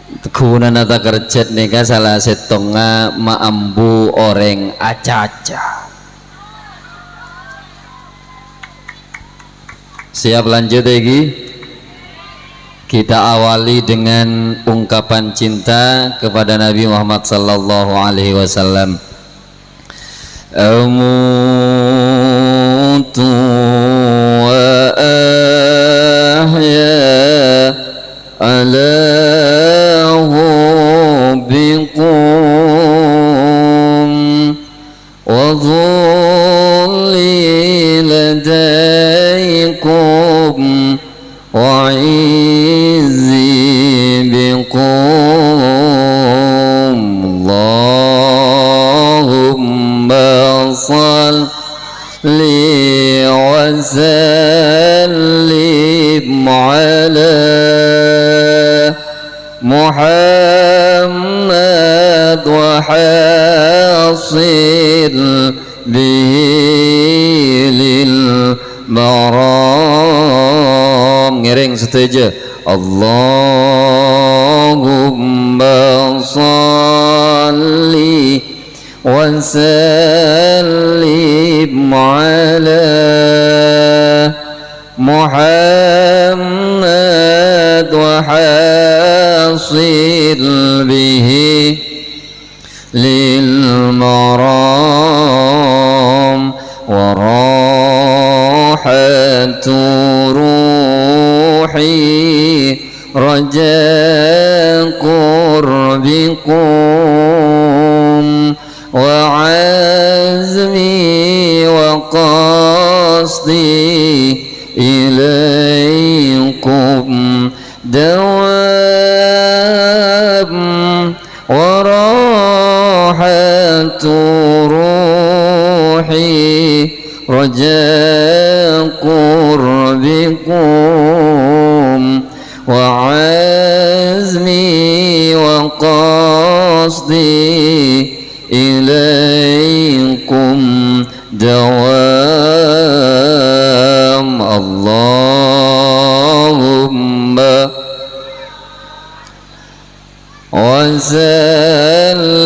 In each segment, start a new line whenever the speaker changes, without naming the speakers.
Kegunaan nata kerjat nika salah setonga maambu oreng acaca. Siap lanjut lagi. Kita awali dengan ungkapan cinta kepada Nabi Muhammad sallallahu alaihi wasallam. Amutu wa ahya ala hubbikum wa dhulli ladaykum wa izzi bikum Allahumma salli wa sallim ala Muhammad wa hasil bihi lil maram. Ngiring setuju. Allahumma salli wa sallim ala Muhammad wa hasil bihi lil maram wa rahatu ruhi raja qurbikum wa azmi wa qasdi ilaykum dawam wa rahatu ruhi raja qurbikum wa azmi wa qasdi ilaykum dawam Allahumma wa sallim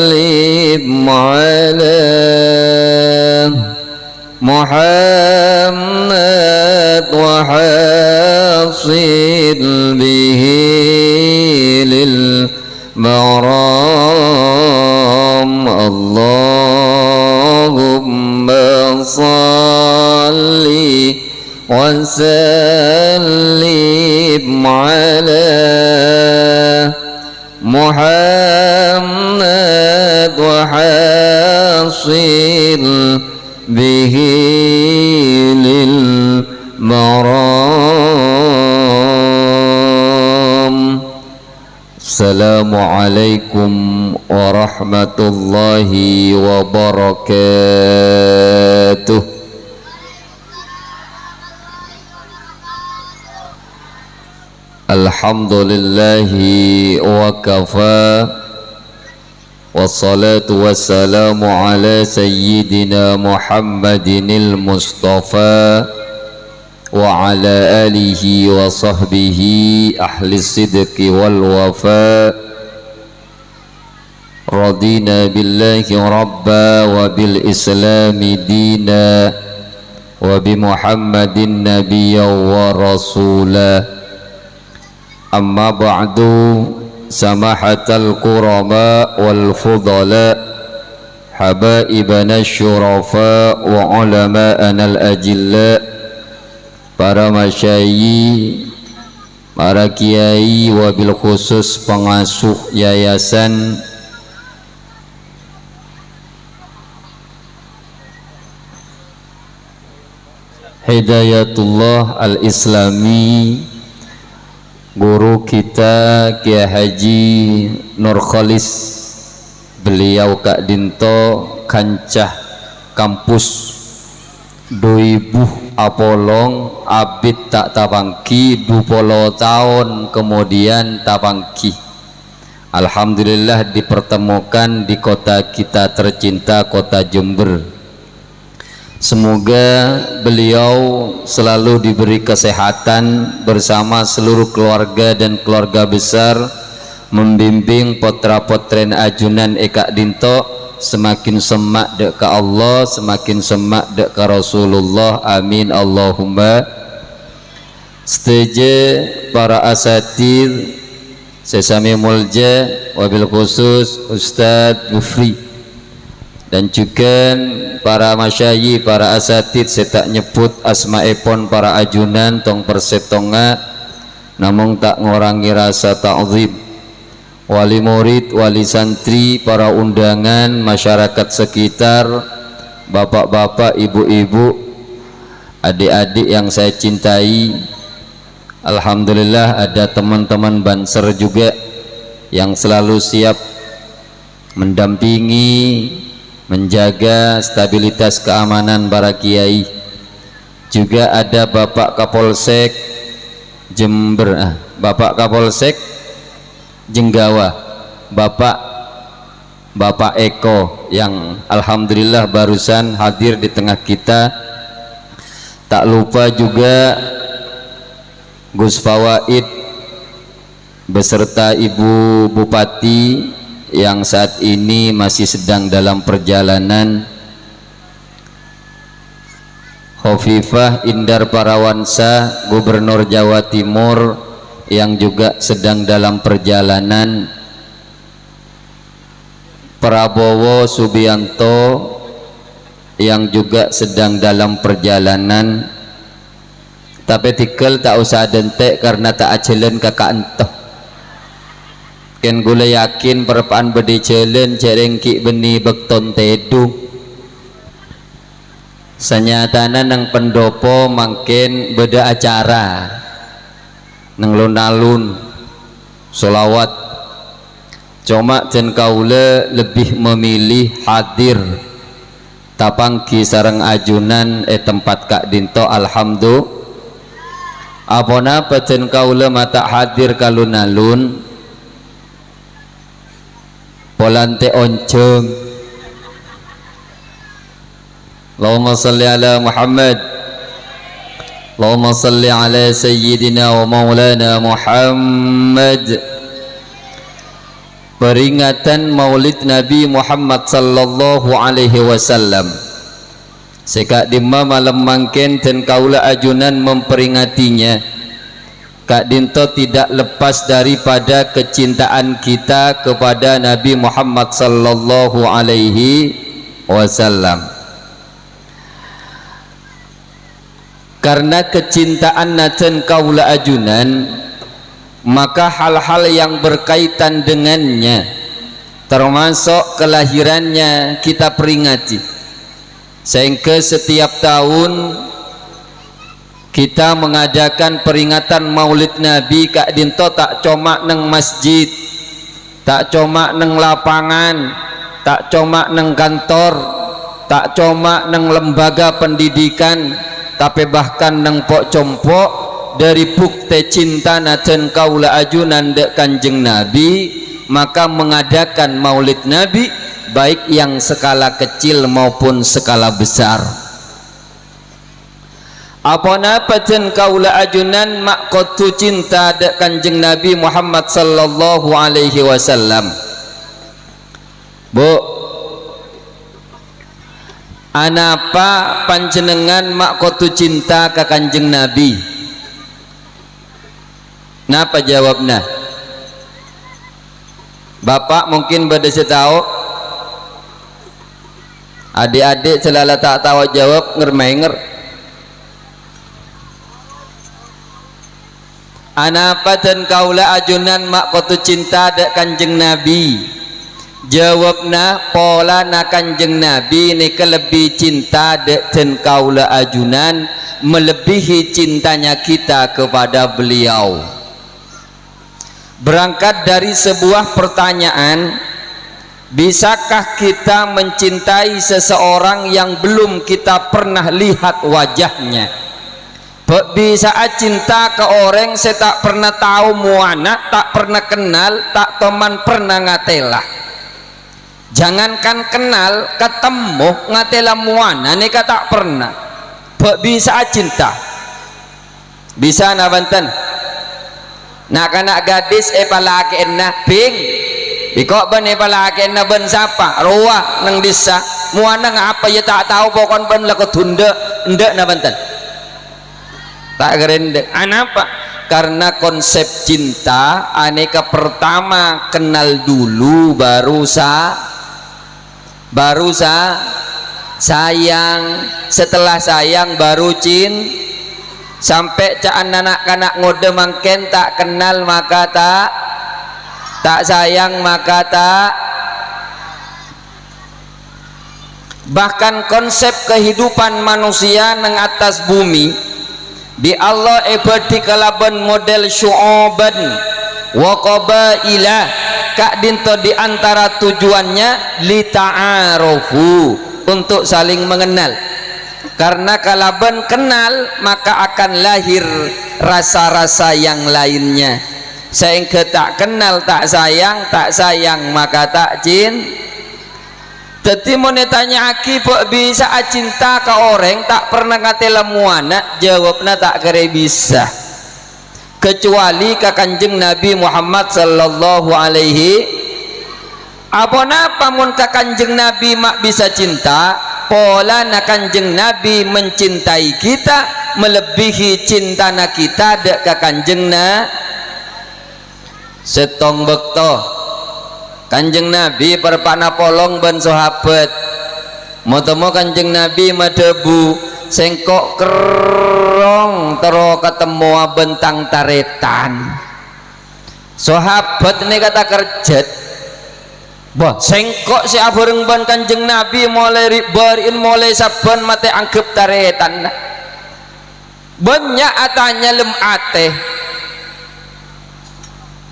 ala Muhammad wa hasil bihi lil maram Allahumma salli wa sallim ala Muhammad wa hasil bihi lil maram. Assalamualaikum warahmatullahi wabarakatuh. Alhamdulillahi wa kafa, wassalatu wassalamu ala sayyidina Muhammadinil Mustafa wa ala alihi wa sahbihi ahli sidqi wal wafa. Radina billahi rabba wa bil islami dina wa bi Muhammadin nabiyya wa rasula. Amma ba'du, samahatal kurama wal fudala, habaibana syurafa wa ulama'ana al-ajilla, para masyayikh, para kiai, wabil khusus pengasuh yayasan Hidayatullah Al-Islami, guru kita Kiai Haji Nur Khalis, beliau Kak Dinto kancah kampus 2000 Apolong abid tak tapangki 20 tahun kemudian tapangki. Alhamdulillah dipertemukan di kota kita tercinta, kota Jember. Semoga beliau selalu diberi kesehatan bersama seluruh keluarga dan keluarga besar, membimbing potra-potren ajunan eka dinto semakin semak dek ke Allah, semakin semak dek ke Rasulullah. Amin Allahumma. Setuju para asatid sesami mulja, wabil khusus Ustadz Bufri, dan juga para masyayikh, para asatid. Saya tak nyebut asma'ipun para ajunan tong persetonga, namun tak ngurangi rasa ta'zim. Wali murid, wali santri, para undangan, masyarakat sekitar, bapak-bapak, ibu-ibu, adik-adik yang saya cintai. Alhamdulillah ada teman-teman Banser juga yang selalu siap mendampingi, menjaga stabilitas keamanan para kiai. Juga ada Bapak Kapolsek Jember, Bapak Kapolsek Jenggawa, Bapak Eko, yang alhamdulillah barusan hadir di tengah kita. Tak lupa juga Gus Fawaid beserta Ibu Bupati yang saat ini masih sedang dalam perjalanan, Khofifah Indar Parawansa, Gubernur Jawa Timur yang juga sedang dalam perjalanan, Prabowo Subianto yang juga sedang dalam perjalanan. Tapi tikel tak usah dentek karena tak acelen kakak entah. Ken gula yakin perpaan bedi celen cerengki beni bekton tedu. Senyatana nang pendopo makin beda acara nang lun-alun solawat. Cuma jen kaula lebih memilih hadir tapangki sareng ajunan tempat Kak Dinto. Alhamdulillah. Apona jen kaula mata hadir kalun-alun polante onceng. Allahumma salli ala Muhammad, Allahumma salli ala Sayyidina wa Maulana Muhammad. Peringatan Maulid Nabi Muhammad sallallahu alaihi wasallam. Sekak dimma malam mangken dan kaula ajunan memperingatinya. Kak Dinto tidak lepas daripada kecintaan kita kepada Nabi Muhammad sallallahu alaihi wasallam. Karena kecintaan naten kaula ajunan, maka hal-hal yang berkaitan dengannya termasuk kelahirannya kita peringati. Sehingga setiap tahun kita mengadakan peringatan Maulid Nabi Kak Dinto tak cuma neng masjid, tak cuma neng lapangan, tak cuma neng kantor, tak cuma neng lembaga pendidikan, tapi bahkan neng pok compok dari bukti cinta naten kaula ajunan dek Kanjeng Nabi. Maka mengadakan Maulid Nabi baik yang skala kecil maupun skala besar. Apana paten kaula ajunan makotu cinta dek Kanjeng Nabi Muhammad sallallahu alaihi wasallam. Bu, anapa panjenengan makotu cinta ke Kanjeng Nabi? Napa jawabnya? Bapak mungkin berdesa tahu, adik-adik celala tak tahu jawab ngermenger. Anapa dan kaula ajunan makotu cinta dek Kanjeng Nabi? Jawabna pola na Kanjeng Nabi nika lebih cinta dek dan kaula ajunan melebihi cintanya kita kepada beliau. Berangkat dari sebuah pertanyaan, bisakah kita mencintai seseorang yang belum kita pernah lihat wajahnya? Bisa cinta ke orang saya tak pernah tahu muana, tak pernah kenal, tak teman pernah ngatelah. Jangankan kenal, ketemu ngatela muana nika tak pernah. Bisa cinta. Bisa nabanten. nak kanak gadis palaki na ping bikok ben palaki na ben sapa ruah nang desa muana ngapa ya tak tahu pokon ben la ketunda ndak na banten tak gerende anapa karena konsep cinta aneka pertama kenal dulu baru sayang, setelah sayang baru sampai cak anak kanak ngode mangken tak kenal maka tak sayang maka tak. Bahkan konsep kehidupan manusia nang atas bumi di Allah ebadi kalaban model syu'aban wa qabaila kak dinto di antara tujuannya li ta'arufu untuk saling mengenal, karena kalaban kenal maka akan lahir rasa-rasa yang lainnya. Sehingga tak kenal tak sayang maka tak jadi mau tanya aki kok bisa cinta ke orang tak pernah ngate lemuana jawabnya tak kira bisa kecuali ke kanjeng Nabi Muhammad sallallahu alaihi apa mun ke kanjeng Nabi mak bisa cinta pola na kanjeng Nabi mencintai kita melebihi cinta na kita dek ke kanjeng na setong bekto kanjeng Nabi perpana polong ban sahabat mau temu kanjeng Nabi madebu sengkok kerong tero ketemu bentang taretan sahabat ini kata kerjet bah sengkok si abareng ban kanjeng Nabi mulai ribarin mulai saban mate anggap taretan banyak atanya lem ateh.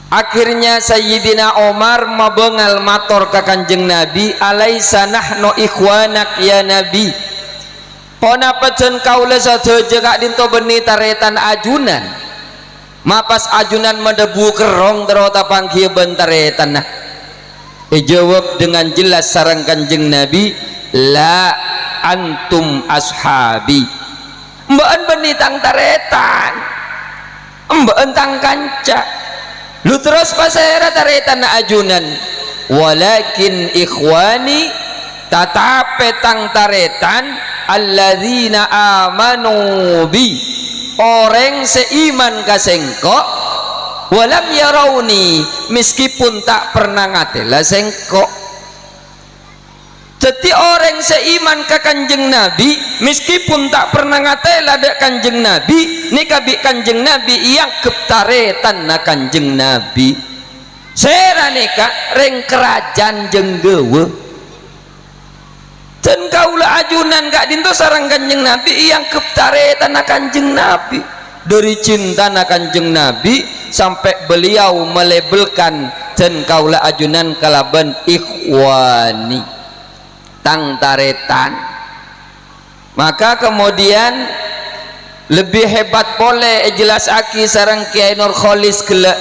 Akhirnya Sayyidina Umar mabengal mator ke kanjeng Nabi alaisa nahnu ikhwanak ya Nabi pona pecen kaula sadeje kak dinto beni taretan ajunan mapas ajunan medebu kerong terota pangkieu bentaretan nah jawab dengan jelas sareng kanjeng Nabi la antum ashabi mbaan beni tang taretan mbaan tang kanca lu terus pasera taretan ajunan walakin ikhwani tatape tang taretan alladzina amanu bi orang seiman kasengko walam yarauni meskipun tak pernah ngatela sengko. Jadi orang seiman ke kanjeng Nabi meskipun tak pernah ngatela dek kanjeng Nabi ni kabik kanjeng Nabi yang keptaretan na kanjeng Nabi sera neka reng kerajaan jenggewe dan kaulah ajunan kak dinto sarang kanjeng Nabi yang keptaretan na kanjeng Nabi dari cinta na kanjeng Nabi sampai beliau melabelkan dan kaulah ajunan kalaban ikhwani tang taretan. Maka kemudian lebih hebat boleh jelas aki sarang Kiai Nur Kholis gelak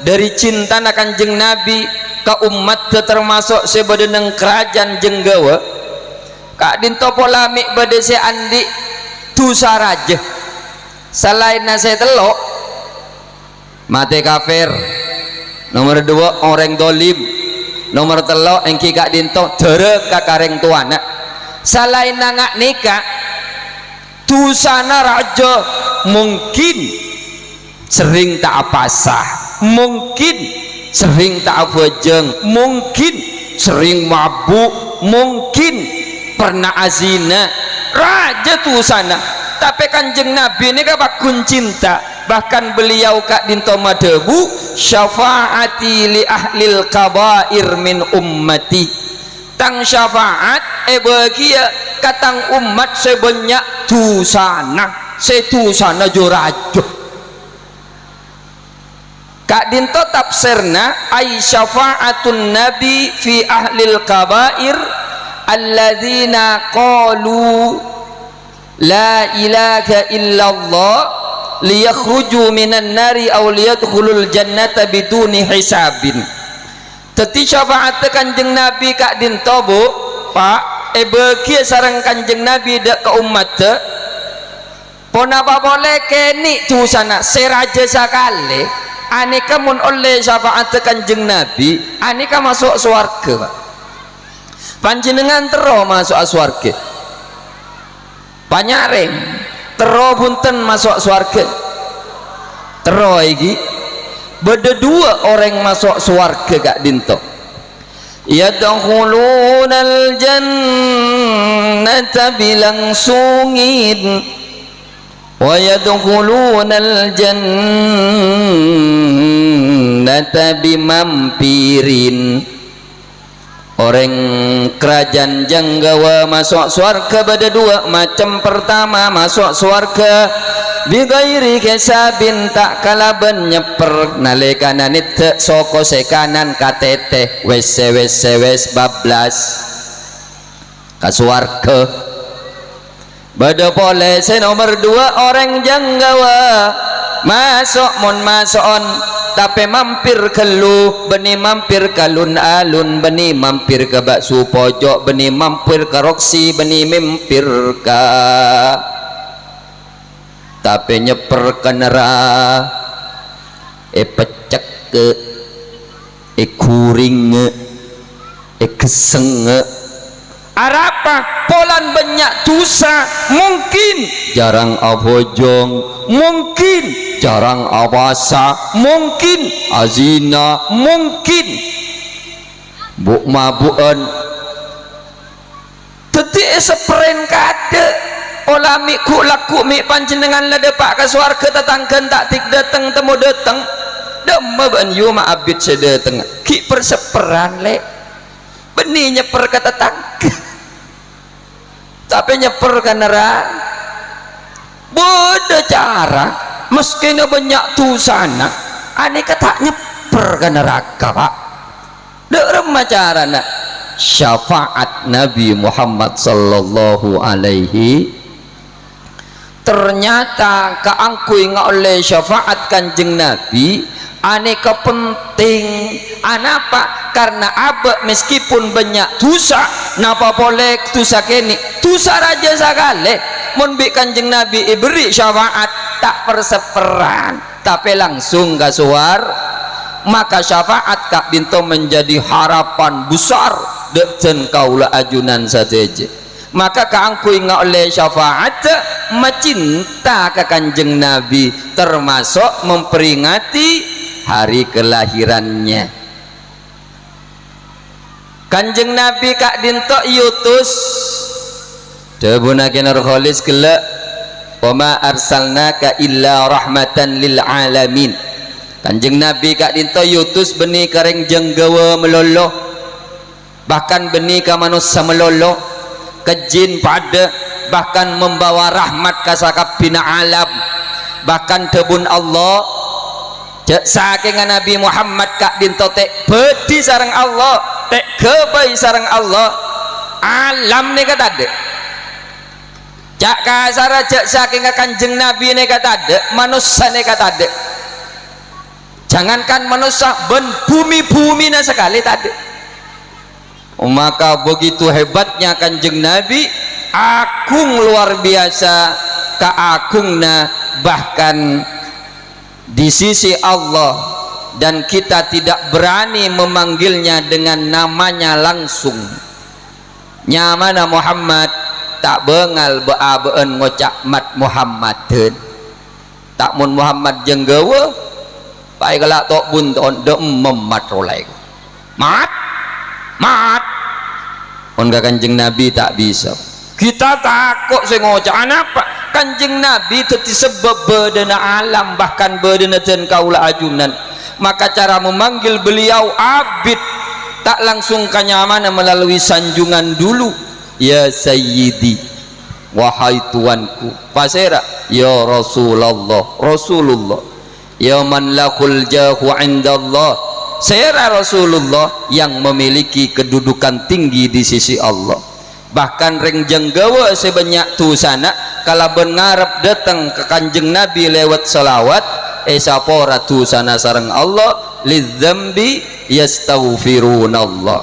dari cinta na kanjeng Nabi ke umat termasuk sebadeneng kerajaan jenggawa kak dinto polamik badese andi tusa raja selain nase telok mate kafir nomor 2 orang dolim nomor telok engki kak dinto derek kakareng tuana selain nangak nikah tusana raja mungkin sering tak apasah mungkin sering tak abajeng mungkin sering mabuk mungkin pernah azina raja tusana tapi kanjeng Nabi ini kabakun cinta bahkan beliau kak dinto madebu syafaati li ahlil kabair min ummati tang syafaat bagia katang umat sebanyak tusana setusana jorajo kak dinto tafsirna ay syafaatun nabi fi ahlil kabair alladzina qalu la ilaha illallah liyakhruju minan nari aw liyadkhulul jannata biduni hisabin. Teti syafaat kanjeng Nabi kak dinto bu pak bagi sareng kanjeng Nabi dek ke umat pon apa boleh keni tu sana seraja sakale aneka mun oleh syafaat kanjeng Nabi aneka masuk swarga Pak. Panjenengan tero masuk swarga panyareng tero punten masuk swarga tero iki beda dua orang masuk swarga gak dinto yadkhulunal jannata bilangsungin wa yadkhulunal jannata bimampirin. Orang kerajaan janggawa masuk surga pada dua macam. Pertama masuk surga bigairi kesabin tak kalaban nyeper nalekana nit soko sekanan katete wes bablas ke surga. Pada polisi nomor dua orang janggawa masuk mon mason tapi mampir ke lu beni mampir ke alun-alun beni mampir ke bakso pojok beni mampir ke roksi beni mampir ke tapi nyeper ke neraka pecek ke kuring keseng arapa polan banyak dosa mungkin jarang abojong mungkin jarang awasa mungkin azina mungkin buk mabuan teti seperen kade olami ku laku mi panjenengan lada pak ke swarga tetanggan tak tik dateng temu dateng dema ban yu ma abid sedateng ki perseperan lek benih nyeper ke tetangga tapi nyeper ke neraka beda cara meski banyak tusana aneka tak nyeper ke neraka Pak derem carana syafaat Nabi Muhammad sallallahu alaihi ternyata keangkui oleh syafaat kanjeng Nabi aneka penting anapa karena abek meskipun banyak dosa napa boleh dosa kini dosa raja sakale mun bi kanjeng Nabi beri syafaat tak perseperan tapi langsung ke suar maka syafaat kak binto menjadi harapan besar dekjen kaula ajunan saja maka keangkui oleh syafaat mencinta ke kanjeng Nabi termasuk memperingati hari kelahirannya kanjeng Nabi kak dinto yutus debunakin arholis kelak wama arsalnaka illa rahmatan lil alamin kanjeng Nabi kak dinto yutus benih kareng jenggawa meloloh bahkan benih ka manusia meloloh ke jin pada bahkan membawa rahmat kasakabina alam bahkan debun Allah saking Nabi Muhammad kak dinto tek bedi sareng Allah tek kebai sareng Allah alam ni kata ada cak kasar aja saking kanjeng Nabi ni kata ada manusia ni kata ada jangankan manusia ben bumi-bumi na sekali tak ada maka begitu hebatnya kanjeng Nabi agung luar biasa keagungna bahkan di sisi Allah dan kita tidak berani memanggilnya dengan namanya langsung nyamana Muhammad tak bengal beabeen ngocak mat Muhammadin tak mun Muhammad jenggawa pai galak tok bunton dem memat rolai mat on kanjeng Nabi tak bisa kita takut saya ngocak apa kanjeng Nabi teti sebab bedena alam bahkan bedena dan kaula ajunan maka cara memanggil beliau abid tak langsung kanyamana melalui sanjungan dulu ya sayyidi wahai tuanku pasera ya Rasulullah ya man lakul jahu indallah saya Rasulullah yang memiliki kedudukan tinggi di sisi Allah bahkan reng jenggawa sebanyak tu sana kalau bengarap datang ke kanjeng Nabi lewat salawat sapora tu sana sareng Allah lidzambi yastaghfirunallah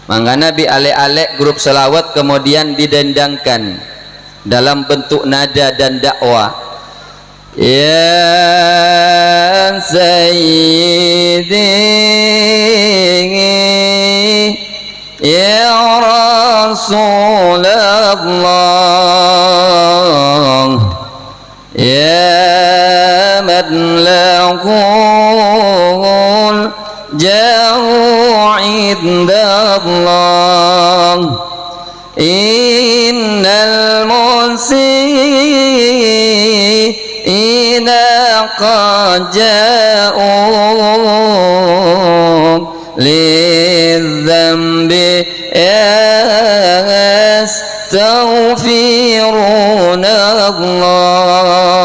maka Nabi alek-alek grup salawat kemudian didendangkan dalam bentuk nada dan dakwah ya sayyidi ya Rasulullah ya man lahul jauh indallah innal musiina qad ja'u lidzambi yastaghfiruna Allah.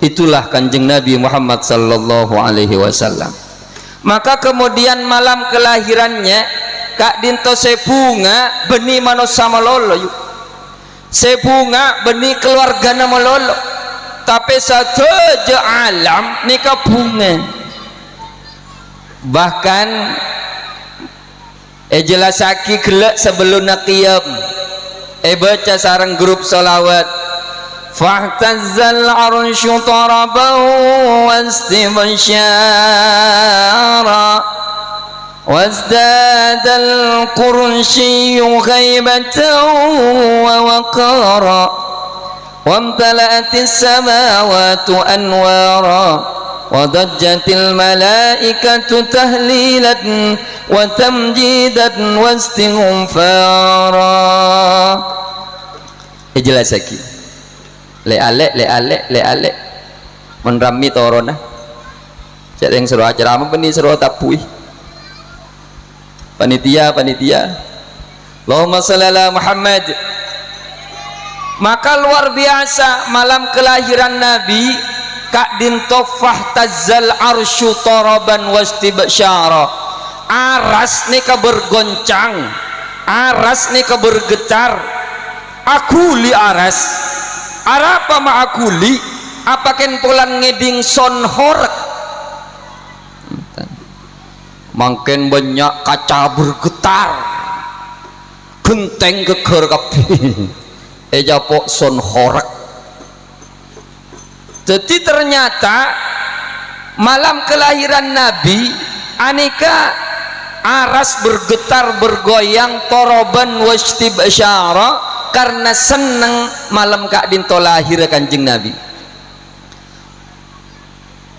Itulah kanjeng Nabi Muhammad sallallahu alaihi wasallam. Maka kemudian malam kelahirannya Kak Dinto sebunga benih manusia malolo yuk. Sebunga benih keluarga malolo. Tapi satu je alam nikah bunga. Bahkan jelasaki kelak sebelum qiyam baca sareng grup solawat fahtazzal arsyu tarabahu wastibsyara wazdadal qursyyu ghaibatan wa waqara wamtala'atis samawati anwara wadajjatil malaikatu tahlilan wa tamjidan wa istighfara. Jelas lagi le alek menrami torona cek yang seru acara apa nih seru tapui panitia Allahumma shalli ala Muhammad. Maka luar biasa malam kelahiran Nabi Kak Dinto fahtazzal arsyu taraban wastibsyara. Aras nika bergoncang, aras nika bergetar. Akuli aras. Arapa ma akuli? Apaken pulang ngeding son horek. Mangken banyak kaca bergetar. Genteng geger kabeh. Ejapok son horek. Jadi ternyata malam kelahiran Nabi aneka aras bergetar bergoyang toroban wastibsyara karena seneng malam Kak Dinto lahir kanjeng Nabi.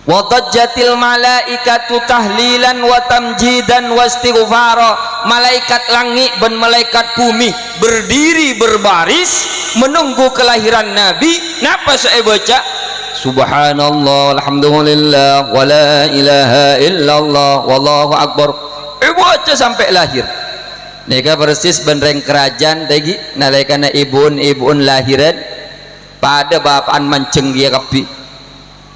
Wadajjatil malaikatu tahlilan wa tamjidan wastighfara. Malaikat langit dan malaikat bumi berdiri berbaris menunggu kelahiran Nabi. Napa saya baca? Subhanallah, alhamdulillah, wa la ilaha illallah, wallahu akbar. Baca sampai lahir. Nika persis benreng kerajaan tadi nalikana ibuun lahiran pada bapaan manceng dia kapi.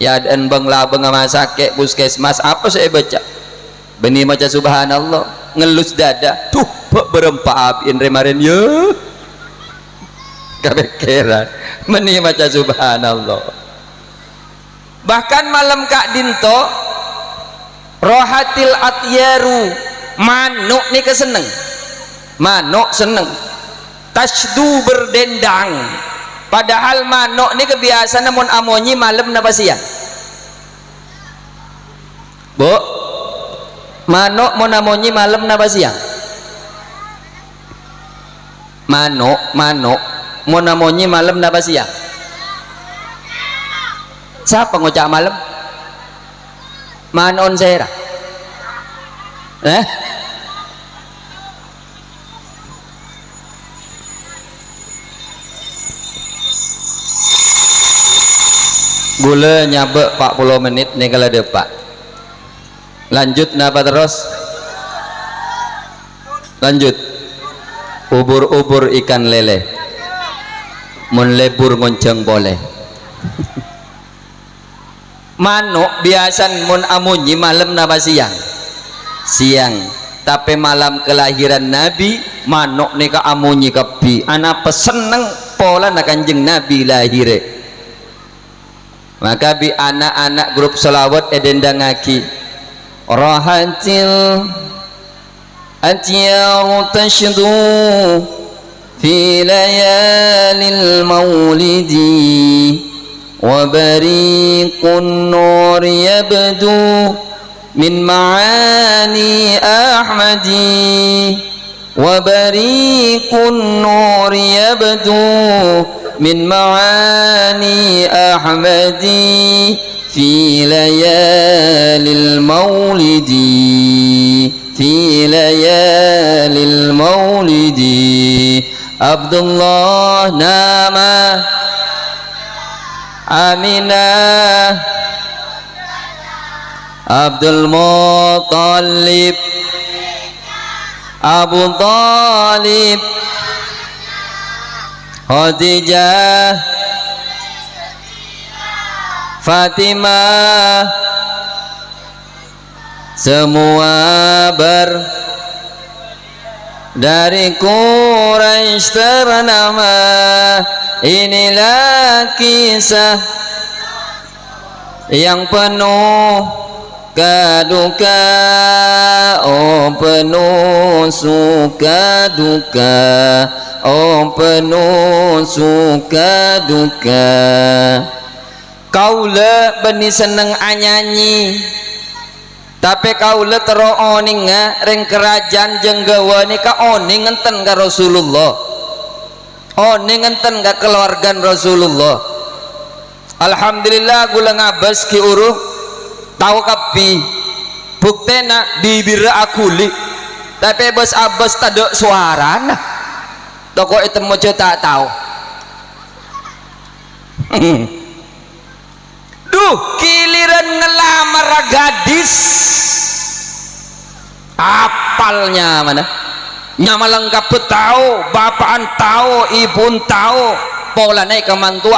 Ya dan bangla masake puskesmas apa saya baca? Beni maca subhanallah, ngelus dada. Tuh berempat abin remaren ya. Kebekeran. Beni maca subhanallah. Bahkan malam Kak Dinto rohatil atyaru manuk nih keseneng manuk seneng tasdu berdendang padahal manuk nih kebiasaan namun amonyi malam napa siang bu manuk mau namonyi malam napa siang manuk mau namonyi malam napa siang siapa ngocak malam manon sera gula nyabek 40 menit nih kalau depak lanjut napa terus lanjut ubur-ubur ikan lele mun lebur ngonceng boleh manuk biasan mun amunyi malam napa siang tapi malam kelahiran Nabi manuk nika amunyi kepi anak peseneng pola na kanjeng Nabi lahir maka bi anak-anak grup selawat edendang ngaki rahatil atyaru tashdu fi layalil maulidi وبريق النور يبدو من معاني أحمدي وبريق النور يبدو من معاني أحمدي في ليالي المولد في ليالي المولد عبد الله نام آمنة عبد المطلب Abu Talib Khadijah Fatimah semua dari Quraisy ternama. Inilah kisah yang penuh duka, oh penuh suka duka, oh penuh suka duka. Kaula beni seneng anyanyi, tapi kaula tero oning ring kerajaan jenggawa nika oning ngenten ka Rasulullah, oning ngenten ka keluarga Rasulullah. Alhamdulillah gula ngabas ki uruh tahu kapi buktena bibira akuli tapi bos abas tadok suara nah toko itu mau tak tahu. Duh giliran ngelamar gadis apalnya mana nyama lengkap tahu bapaan tahu ibun tahu pola naik kemantua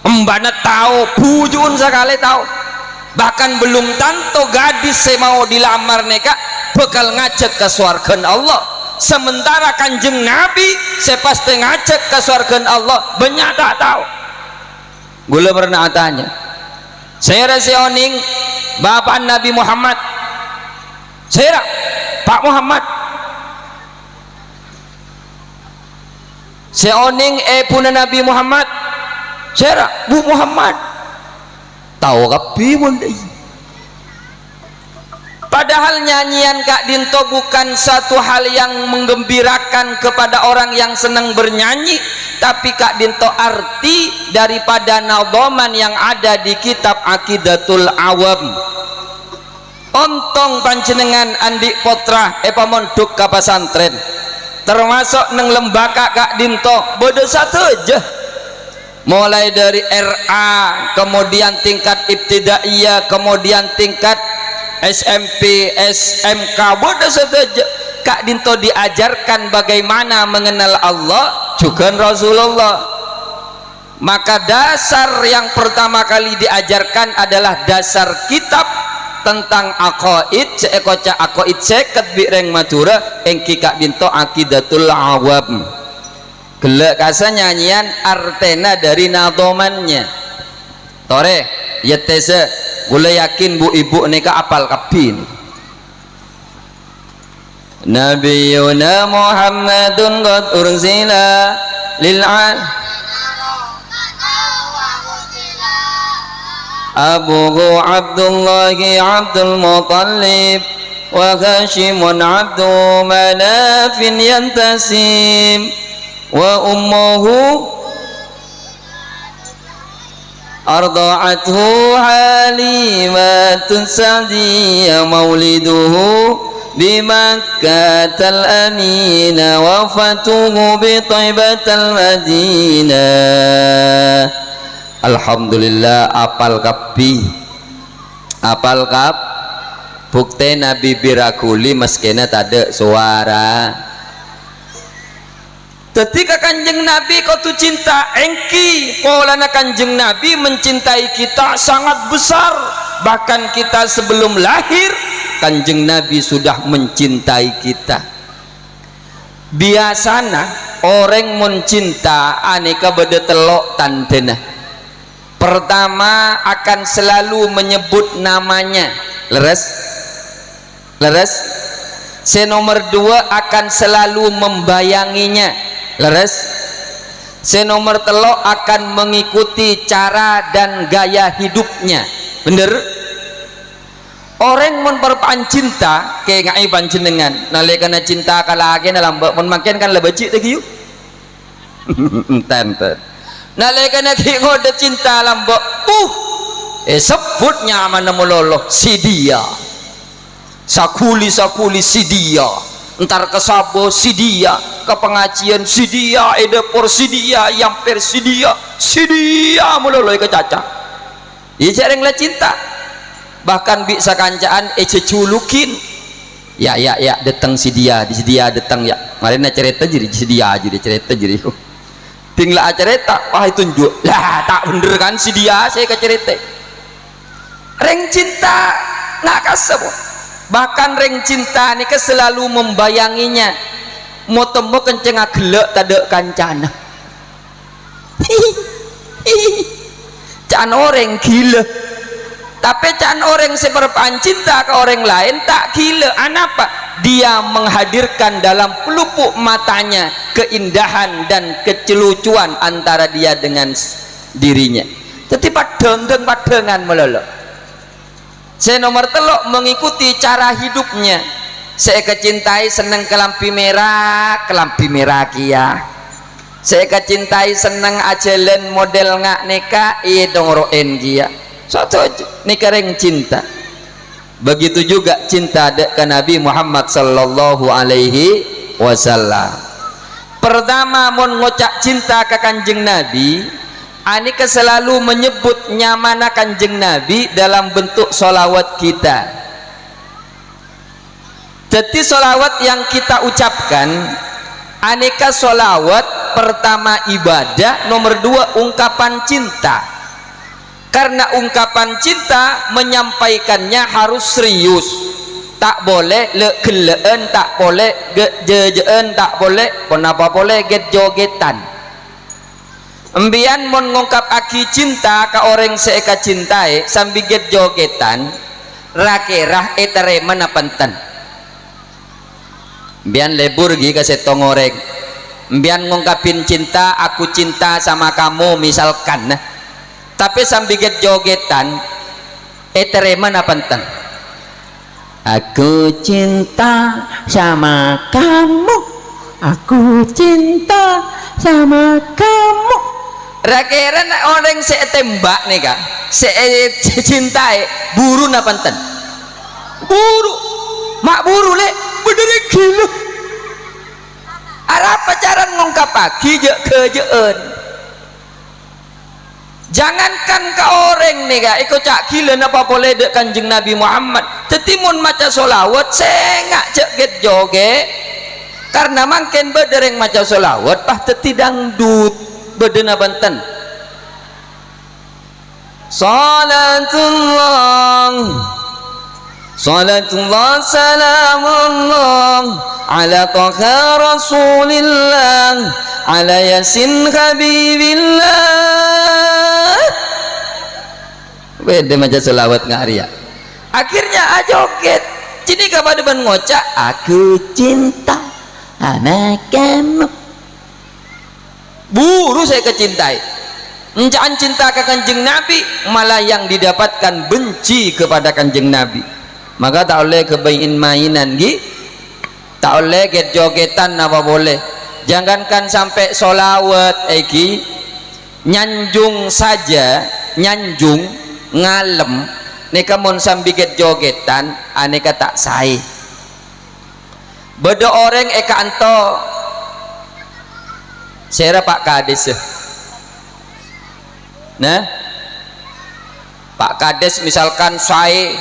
embana tahu bujun sekali tahu. Bahkan belum tentu gadis saya mau dilamar neka bakal ngajak ke surga Allah. Sementara kanjeng Nabi saya pasti ngajak ke surga Allah. Banyak tak tahu. Gula pernah tanya. Saya rasa oning bapak Nabi Muhammad. Saya Pak Muhammad. Saya oning puna Nabi Muhammad. Saya Bu Muhammad. Tahu kapi mulai. Padahal nyanyian Kak Dinto bukan satu hal yang menggembirakan kepada orang yang senang bernyanyi, tapi Kak Dinto arti daripada nadhaman yang ada di kitab Aqidatul Awam. Ontong panjenengan Andi Potra pamondok ka pesantren termasuk neng lembaga Kak Dinto bodoh satu aja. Mulai dari RA, kemudian tingkat ibtidaiyah, kemudian tingkat SMP, SMK, bodoh saja. Kak Dinto diajarkan bagaimana mengenal Allah juga Rasulullah. Maka dasar yang pertama kali diajarkan adalah dasar kitab tentang aqaid. Seekoca aqaid seket bireng madura engki Kak Dinto Aqidatul Awam. Gelak kasa nyanyian artena dari nadhomannya tore yetese gula yakin bu ibu neka apal kabin. Nabiyuna Muhammadun qad ursila lil abuhu Abdullahi Abdul Muttalib wa Hashimun Abdu Manafin yantasim wa ummuhu arda'athu Halimatun Sa'diyah mauliduhu bi Makkatal Aminah wa fatuhu bi Thaibatal Madinah. Alhamdulillah apal kapi apal kap bukti Nabi birakuli meskena tada suara. Ketika kanjeng Nabi kau tu cinta engki polana kanjeng Nabi mencintai kita sangat besar. Bahkan kita sebelum lahir kanjeng Nabi sudah mencintai kita. Biasana orang mencinta aneka beda telok tandena. Pertama akan selalu menyebut namanya. Leres? Leres? Nomor dua akan selalu membayanginya. Leres. Senomor telok akan mengikuti cara dan gaya hidupnya. Bener? Orang mun perpaan cinta kayak ngai panjenengan nalikana cinta kalage dalam mun makin kan lebecik teh kieu. Enten. Nalikana ki ngode cinta lambok sebut nyaman mulolo si dia. Sakuli si dia. Entar ke sabo si dia, ke pengajian si dia, edepor si dia, yamper si dia mulolo ke caca. Ieu jarang lah cinta. Bahkan bisa kancaan culukin ya datang si dia datang ya kemarin cerita jadi si dia jadi cerita jadi tinggal cerita wah itu tunjuk lah tak bener kan si dia saya ke cerita reng cinta nggak kasih bahkan reng cinta nih selalu membayanginya mau temu kenceng gelek tade kancana can orang gila. Tapi can orang seperpan cinta ke orang lain tak gila. Kenapa? Dia menghadirkan dalam pelupuk matanya keindahan dan kecelucuan antara dia dengan dirinya. Jadi padengan melolo. Saya nomor telok mengikuti cara hidupnya. Saya kecintai seneng kelampi merah kia. Saya kecintai seneng ajelen model ngak neka dongoroen kia. Satu nikereng cinta. Begitu juga cinta ke Nabi Muhammad sallallahu alaihi wasallam. Pertama mun ngocak cinta ke Kanjeng Nabi, anika selalu menyebut nyamana Kanjeng Nabi dalam bentuk solawat kita. Jadi solawat yang kita ucapkan, aneka solawat pertama ibadah, nomor dua ungkapan cinta. Karena ungkapan cinta menyampaikannya harus serius, tak boleh legeleen, tak boleh jejeen, tak boleh kenapa boleh get-jogetan. Embian mon ngungkap aki cinta ke orang seeka cintai sambil get-jogetan rakerah etere mana panten. Embian lebur gi kasih tongoreng. Embian ngungkapin cinta, aku cinta sama kamu misalkan nah. Tapi sambil jogetan etereman apa tentang aku cinta sama kamu, aku cinta sama kamu. Rakeran orang saya tembak nih kak, saya cintai buru apa tentang buru mak buru le bener gila. Arab pacaran ngungkap pagi je kejeen. Jangankan ke orang nih kak ikut cak gila apa boleh dek Kanjeng Nabi Muhammad tetimun maca solawat sengak cek get joget karena makin bedereng maca solawat pah teti dangdut bedena banten salatullah salamullah ala taha rasulillah ala yasin habibillah. Beda macam selawat ngaria. Akhirnya joget. Cini kapan depan ngocak aku cinta sama kamu. Buru saya kecintai. Jangan cinta ke Kanjeng Nabi malah yang didapatkan benci kepada Kanjeng Nabi. Maka tak boleh kebayin mainan gi. Tak boleh get jogetan apa boleh. Jangankan sampai solawat eki nyanjung saja nyanjung ngalem neka mon sambiget jogetan aneka tak sai beda orang eka anto sera Pak Kades nah Pak Kades misalkan sai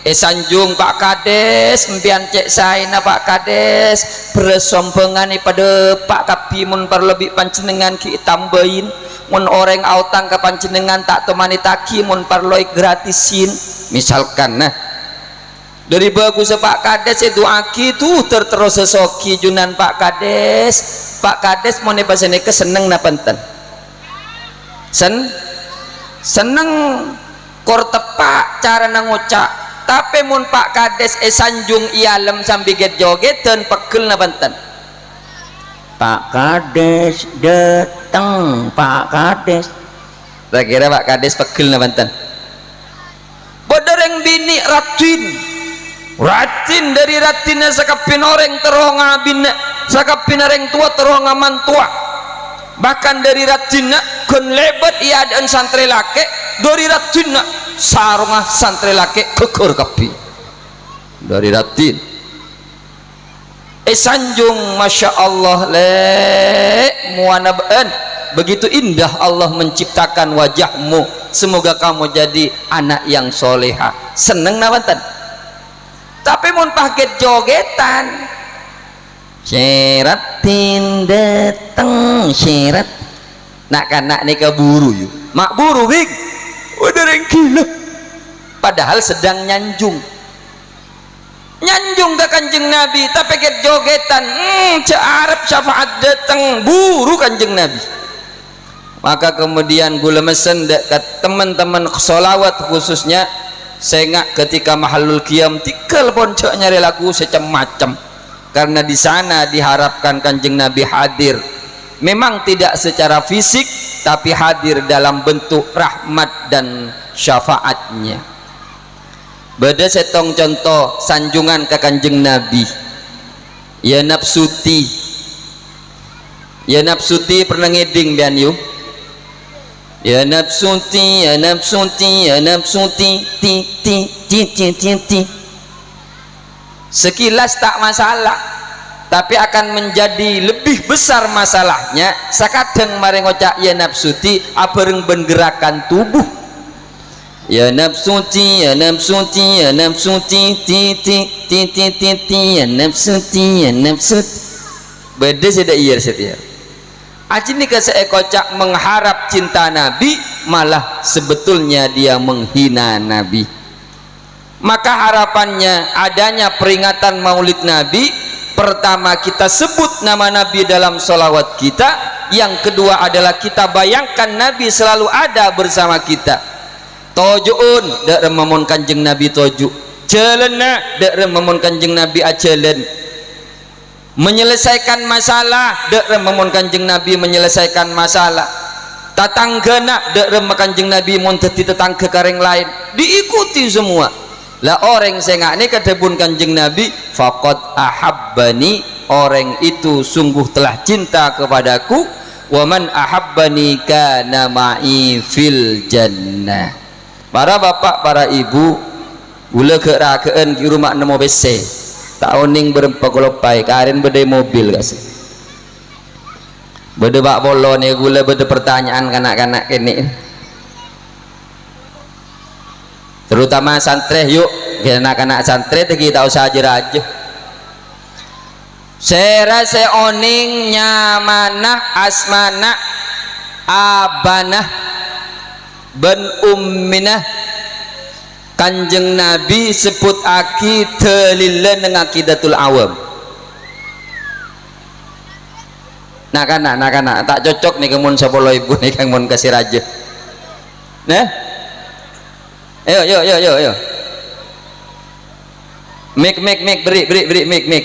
sanjung Pak Kades empian cek sai na Pak Kades bersompengan pada Pak Kapi mun perlebih panjenengan ki tambahin mun orang autang ke panjenengan tak temani taki mun parloi gratisin misalkan nah dari bagus Pak Kades itu aki tuh terterus sesoki junan Pak Kades mau nepasene keseneng napanten seneng kor tepak cara nangucak tapi mun Pak Kades sanjung ialem sambil get joget dan pegel napanten Pak Kades datang, Pak Kades. Tak kira Pak Kades pegel na Banten. Badareng bini ratin dari ratinnya sakapin orang teronga bina sakapin orang tua teronga mantua, bahkan dari ratinnya kon lebat ia dan santri lake dari ratinnya sarunga santri lake kekur kapi dari ratin sanjung masya Allah le muanabaan begitu indah Allah menciptakan wajahmu, semoga kamu jadi anak yang soleha. Seneng nawantan tapi mun paket jogetan syeratin dateng syerat nak kanak nih keburu yuk mak buru big udah gila padahal sedang nyanjung ke kanjeng Nabi tapi paket jogetan Arab syafaat dateng buru kanjeng Nabi. Maka kemudian gula mesen dekat teman-teman sholawat khususnya sengak ketika mahalul qiyam tikal poncok nyari lagu secam-macam karena di sana diharapkan kanjeng Nabi hadir, memang tidak secara fisik tapi hadir dalam bentuk rahmat dan syafaatnya. Beda setong contoh sanjungan ke kanjeng Nabi ya nafsuti pernah ngeding bian yuk ya nafsuti ti sekilas tak masalah tapi akan menjadi lebih besar masalahnya sakadeng mari ngocak ya nafsuti abareng ben gerakan tubuh ya nafsuti ti ya nafsuti beda seda iya setia aji nika seekocak mengharap cinta Nabi malah sebetulnya dia menghina Nabi. Maka harapannya adanya peringatan maulid Nabi, pertama kita sebut nama Nabi dalam sholawat kita, yang kedua adalah kita bayangkan Nabi selalu ada bersama kita. Tojuun dak rememon kanjeng Nabi toju celena dak rememon kanjeng Nabi acelen menyelesaikan masalah dek rememon kanjeng Nabi menyelesaikan masalah tatanggana dek rem kanjeng Nabi mun teti tetangga kareng lain diikuti semua lah orang sengak ini kedebun kanjeng Nabi faqad ahabbani orang itu sungguh telah cinta kepadaku wa man ahabbani kana ma'i fil jannah. Para bapak para ibu gula kerakeen di rumah nemo bese tahuning berempat golopai karin beda mobil kasih beda bak bolo nih gula beda pertanyaan kanak-kanak ini terutama santri yuk anak-anak santri kita usah aja sera seoning nyamanah asmanah abanah ben umminah kanjeng Nabi sebut aki telila dengan akidatul awam. Nak tak cocok nih kemun sepuluh ibu nih kemun kasih raja. Nah, ayo. Mik beri mik.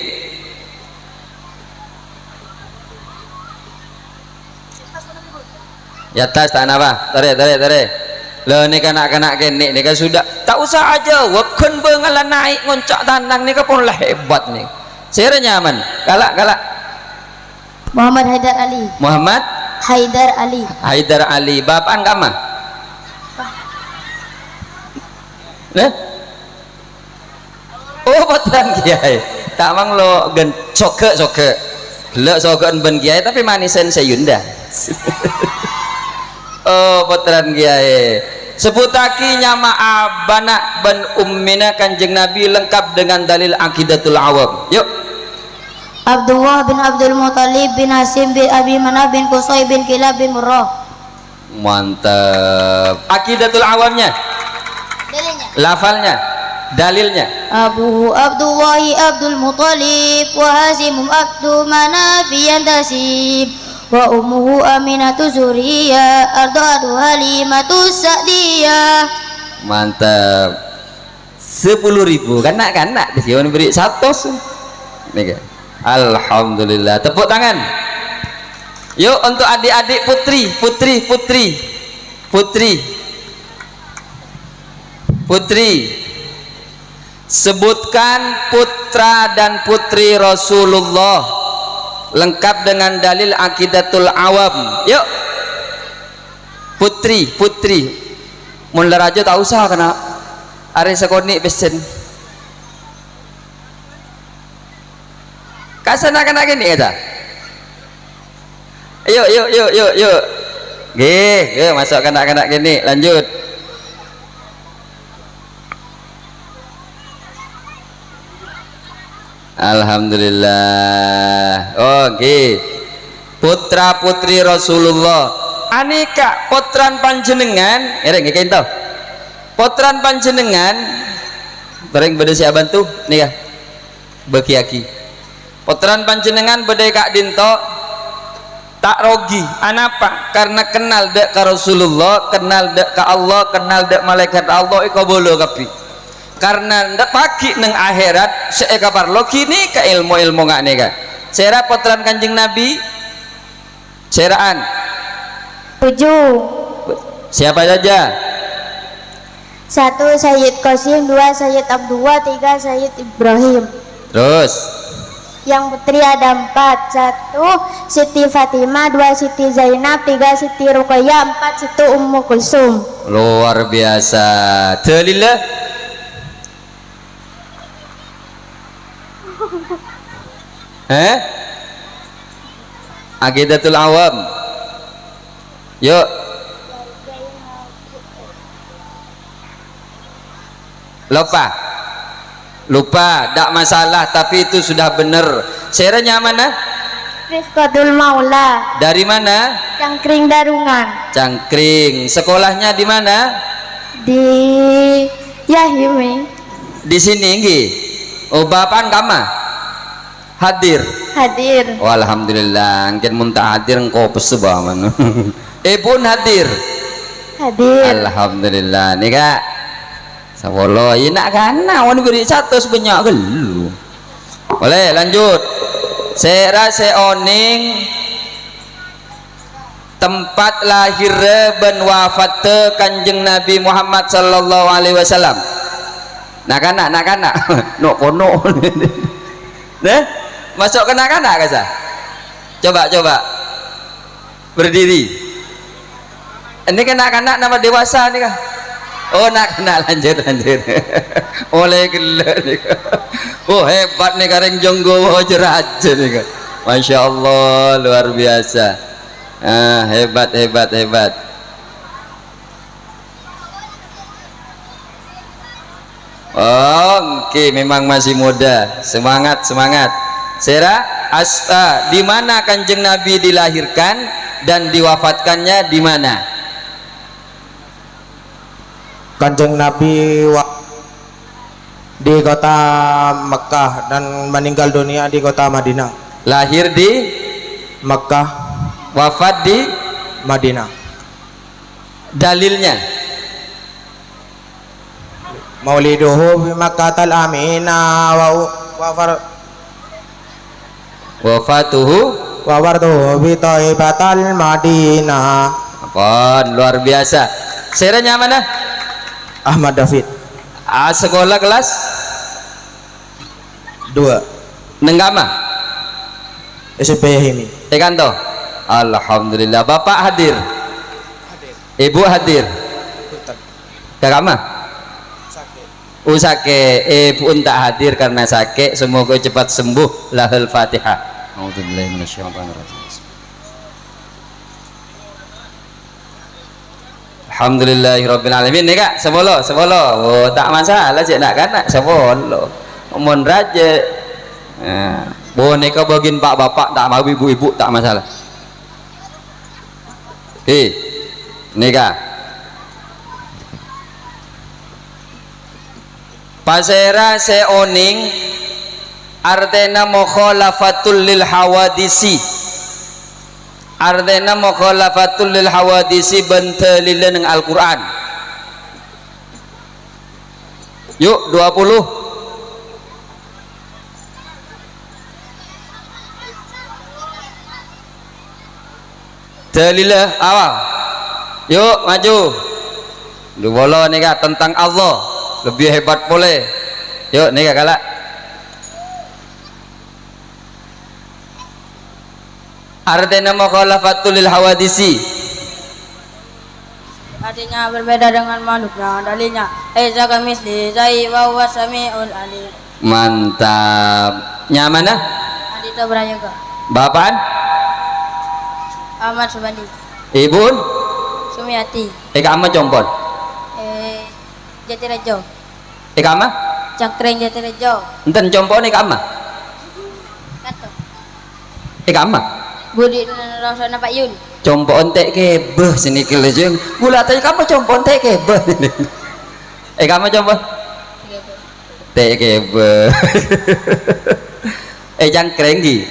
Ya tas tak apa, tare. Lah ni kanak-kanak kene ni kan sudah tak usah aja wakan bengalan naik ngoncak tandang ni kan pun lah hebat ni. Saya nyaman. Galak.
Muhammad
Haidar Ali. Bapaan kama? Nah? Oh betulan kiai. Tak mang lo gen soke. Lo sokean ben kiai tapi manisan sayunda. Oh puteran kiai sebutaki nyama abana ben ummina kanjeng Nabi lengkap dengan dalil akidatul awam. Yuk
Abdullah bin Abdul Muttalib bin Hasim bin Abi Manaf bin Qusay bin Kilab bin Murrah.
Mantap. Akidatul awamnya lafalnya dalilnya
Abu Abdullahi Abdul Muttalib wa Hasim Abdu Manaf yantasib wa ummuhu Aminatu Zuriyah arda'atu Halimatu Sa'diyah.
Mantap. 10.000 kanak-kanak disiun beri 100 nih. Alhamdulillah, tepuk tangan Yuk untuk adik-adik putri, sebutkan putra dan putri Rasulullah lengkap dengan dalil Aqidatul Awam. Yuk putri mun raja tak usah kena are sekonik besen kasana kena gini ya. Yuk Ge, masuk kanak-kanak gini, lanjut. Alhamdulillah. Oke. Putra putri Rasulullah. Aneka potran panjenengan, nggih kento. Potran panjenengan bareng bade sia bantu nih ya. Bagi aki. Potran panjenengan bade Kak Dinto tak rogi anapa karena kenal dek ke Rasulullah, kenal dek ke Allah, kenal dek malaikat Allah iko bolo kapi karena ndak pagi neng akhirat seeka parlo kini ke ilmu ngak nega sera potran kanjeng Nabi seraan
7.
siapa saja?
1 Sayyid Qasim, 2 Sayyid Abdullah, 3 Sayyid Ibrahim.
Terus
yang putri ada 4. 1 Siti Fatimah, 2 Siti Zainab, 3 Siti Ruqayyah, 4 Siti Ummu Kulsum.
Luar biasa. Dalilnya Aqidatul Awam. Yuk lupa tak masalah tapi itu sudah benar. Seranya mana?
Rifqatul Maula.
Dari mana?
Cangkring Darungan.
Cangkring. Sekolahnya di mana?
Di Yahimi.
Di sini nggih. Oh bapak kama hadir. Oh, alhamdulillah. Mungkin muntah hadir engkau pesebaman. Pun hadir. Alhamdulillah nih kak. Sawolo nak kana wan beri satu sebanyak gelu. Boleh lanjut. Sera seoning tempat lahir ben wafat Kanjeng Nabi Muhammad sallallahu alaihi wasallam. Nak kana no kono. Nah, masuk kena kasa. Coba berdiri. Ini kanak-kanak nama dewasa nih kah? Oh nak lanjut oleh gila nih. Oh hebat nih kareng jonggo jerat nih kak. Masya Allah luar biasa. Hebat. Oke, memang masih muda. Semangat. Sera di mana Kanjeng Nabi dilahirkan dan diwafatkannya di mana?
Kanjeng Nabi di kota Mekah dan meninggal dunia di kota Madinah.
Lahir di
Mekah,
wafat di
Madinah.
Dalilnya
Mauliduhu bi Makkatal Amina
wafatuhu
wa warduhu bi Thaibatal Madinah.
Apa luar biasa. Seranya mana?
Ahmad David.
Sekolah kelas
2
Nenggama
SMP Yahimi.
Tekanto. Alhamdulillah. Bapak hadir. Ibu hadir. Kakak sakit. Ibu tak hadir karena sakit. Semoga cepat sembuh. Lahul Fatihah. A'udzubillahi minasyaitonir rajim. Alhamdulillahirabbil alamin nih kak. Sebolo. Oh tak masalah sih nak kan sebolo. Mon raja. Boneka bagian pak bapak tak mau ibu tak masalah. Nih kak. Pasera seoning artena mukhalafatul lil hawadisi. Artena mukhalafatul lil hawadisi bentelile nang Al-Qur'an. Yuk 20. Dalilah awal. Yuk maju. Dua nih kak tentang Allah lebih hebat boleh. Yuk nih kak galak. Artinya mukhalafatul lil hawadisi.
Artinya berbeda dengan makhluknya. Dalilnya Aiza kamisli zai wa huwa samiul alim.
Mantap. Nyamana?
Adita Prayoga.
Bapak?
Ahmad Subandi.
Ibu?
Sumiati.
Ikama Jompon.
Jatirejo.
Ikama?
Cangkreng Jatirejo.
Enten Jompon ikama?
Kato.
Ikama?
Budi Rasana Pak Yun.
Jompon tek kebeh sini kelejeng. Gula tanya kamu jompon tek kebeh. Ikama Jompon? Tek kebeh. Cangkreng gi.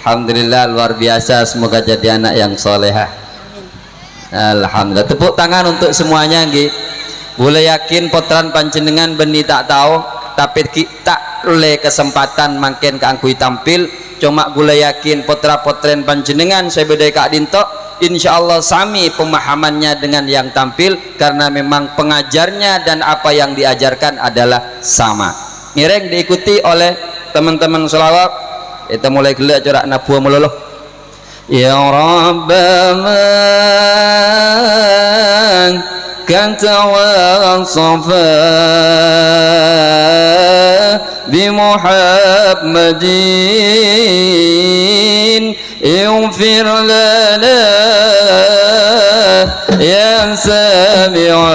Alhamdulillah luar biasa, semoga jadi anak yang solehah. Alhamdulillah, tepuk tangan untuk semuanya nggih. Boleh yakin potran panjenengan beni tak tahu, tapi kita oleh kesempatan makin keangkui tampil. Cuma gula yakin potra-potren panjenengan saya beda kak dinto, insyaallah sami pemahamannya dengan yang tampil karena memang pengajarnya dan apa yang diajarkan adalah sama. Nireng diikuti oleh teman-teman selawat. Kita mulai gelak corak nabuah meloloh. Ya Rabbaman kanta wa safa bi Muhammadin ighfir lana ya sami'an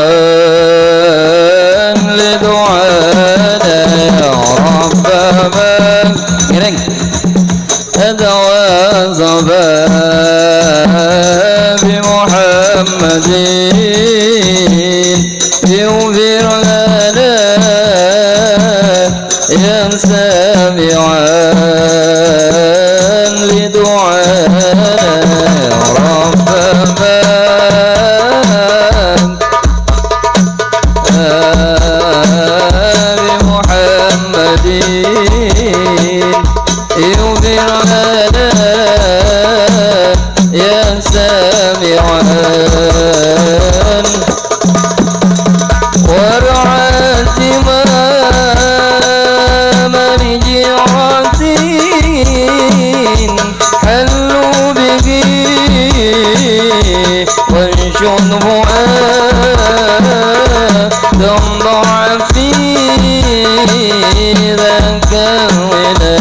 li du'ana ya Rabbaman ngiring أدعى صبا بمحمد يغفر لنا يا سامعا لدعانا ربنا بمحمد يغفر لنا يا سامعا ورعاة إمام رجعة حلوا به وانشد فؤادا ضعفي ذاك الغنى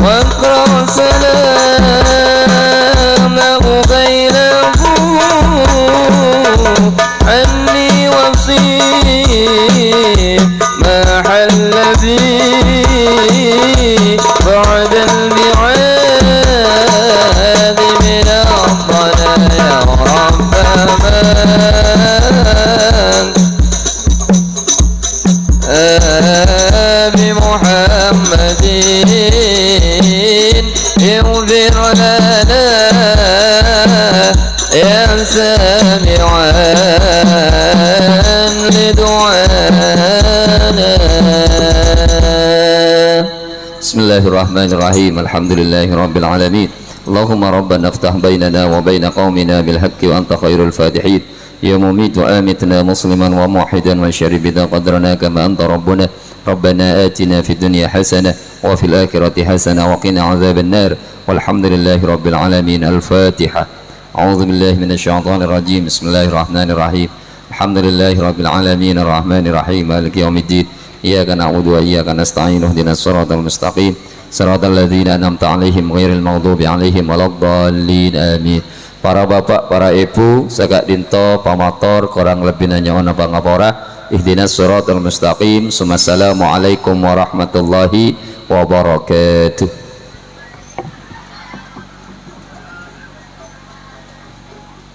واقرأ سلامه بينه عني وصيب ما حل بي بعد الميعاد من الضلال يا ربنا بمحمد يغفر لنا يا سامعا لدعانا بسم الله الرحمن الرحيم الحمد لله رب العالمين اللهم ربنا افتح بيننا وبين قومنا بالحق وأنت خير الفاتحين يا مميت وآمتنا مسلما وموحدا وشرب إذا قدرنا كما أنت ربنا ربنا آتنا في الدنيا حسنة وفي الآخرة حسنة وقنا عذاب النار والحمد لله رب العالمين الفاتحة أعوذ بالله من الشيطان الرجيم بسم الله الرحمن الرحيم الحمد لله رب العالمين الرحمن الرحيم مالك يوم الدين إياك نعبد وإياك نستعين اهدنا الصراط المستقيم صراط الذين أنعمت عليهم غير المغضوب عليهم ولا الضالين آمين. Para bapak, para ibu, sagak dinto, pamator, korang lebih nanya ona pangapora. Ihdinas siratal mustaqim. Assalamualaikum warahmatullahi wabarakatuh.